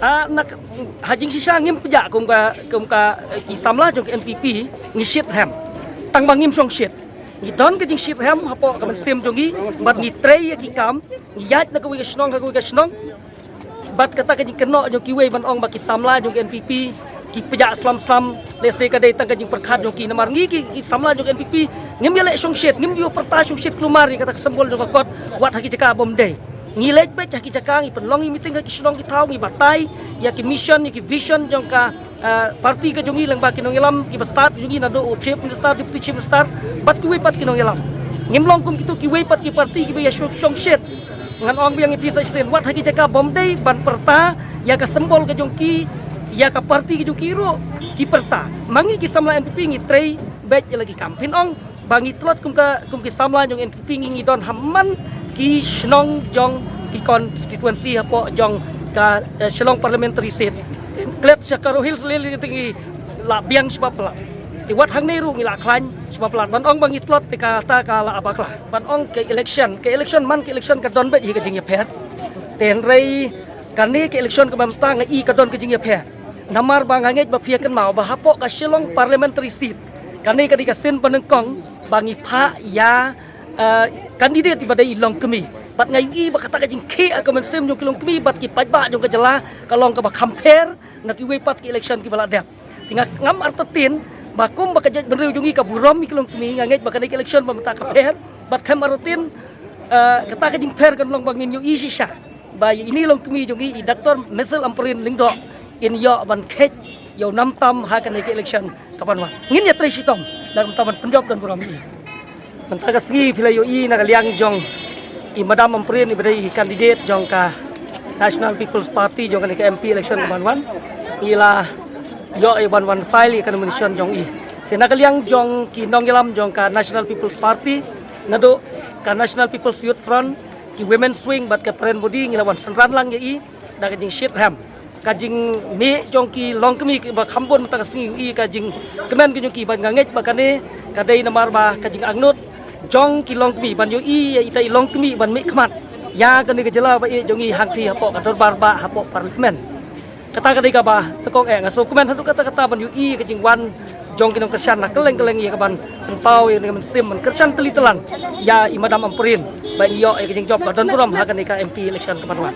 nak hajing sisa ngim pejak kum ka ki samla jong NPP ngi shit ham tang bangim song shit ngi don ka jing shit ham hapo ka man sim jongi bat ngi trei ki kam ngi yat na ka wi ka snong bat kata ka jing keno jong ki wei ban ong ba ki samla jong NPP ki pejak slam lese ka dai tang ka jing perkhat jong ki namar ngi ki samla jong NPP ngim yele song shit ngim yo perta song shit klumar kata sembol jong kot wat haki jaka bom dei ngilej ba caki cakang ipenlongi meeting ki sinong ki tau ngi batai ya ki mission ki vision jong ka parti ka jongi lang ba ki nong ilam ki start jongi na do chief minister deputy chief minister pat ki we pat ki nong ilam ngimlong kum kitu ki we pat ki parti ki ya song shit ngan ong biang pisa sen wat haki caka bomdei ban perta ya ka sembol ka jongki ya ka parti ki jongki ro ki perta mangi ki samla NPP ngi trei bet lagi kampin ong bangi tlot kum ki samla jong NPP ngi don hamman ki snong jong ki konstituensi hapo jong ka Shillong parliamentary seat klet sakarohil selili tinggi la biang sebab la ti wat hang neru ngila klan sebab la ban ong bangitlot ti kata kala abaklah ban ong ke election man ke election ka don bet hi ka jing ya phet ten rei kan ni ke election ka bamta nga i ka don ka jing ya phet namar bang ngej ba phia kan mau ba hapo ka Shillong parliamentary seat kan ni ka di ka sin panengkong bangi pha ya kandidat di pada ilong kemi bat ngai i ba kata ka jing ke ka men sem jong kilong kemi bat ki paj ba jong ka jela kalong ka ba compare na ki we pat ki election ki bala dep tinga ngam artatin ba kum ba ka jaj benriu jong i ka burom mi kilong kemi ngangej ba ka election ba mata compare bat kam artatin kata ka jing per kan long bangin yo i sisa ba ini long kemi jong i Dr. Mesel Amprin lingdo in yo ban khet yo nam tam ha kan ki election kapan wa ngin ya tri sitom dan taman penjawab dan burom i mentaka segi filayo i nakaliang jong i Madam Amprin i badai kandidat jong ka National People's Party jong ka MP election kaman ila yo i wan file i kan mission jong i tinakaliang jong ki nonggelam jong ka National People's Party nado ka National People's Youth Front ki Women's Swing bat ka Pren Body ngilawan senran lang ya i da ka jing shit ham kajing me jong ki long kemi ba khambon mentaka segi i kajing kemen ki jong ki ba ngangej ba kane kadai namar ba kajing angnut jong ki long kemi ban yo i ita i long kemi ban mi khmat ya kan ni gejala ba i jong i hangti hapo ka dorbar ba hapo parlimen kata kadai ka ba tekong ngaso kemen hadu kata ban yo i kajing wan jong kinong kersan nak keleng ya ka ban pau yang dengan sim kersan telitelan ya i Madam Amprin ba yo kajing job ka don puram ha kan ni ka MP election kapan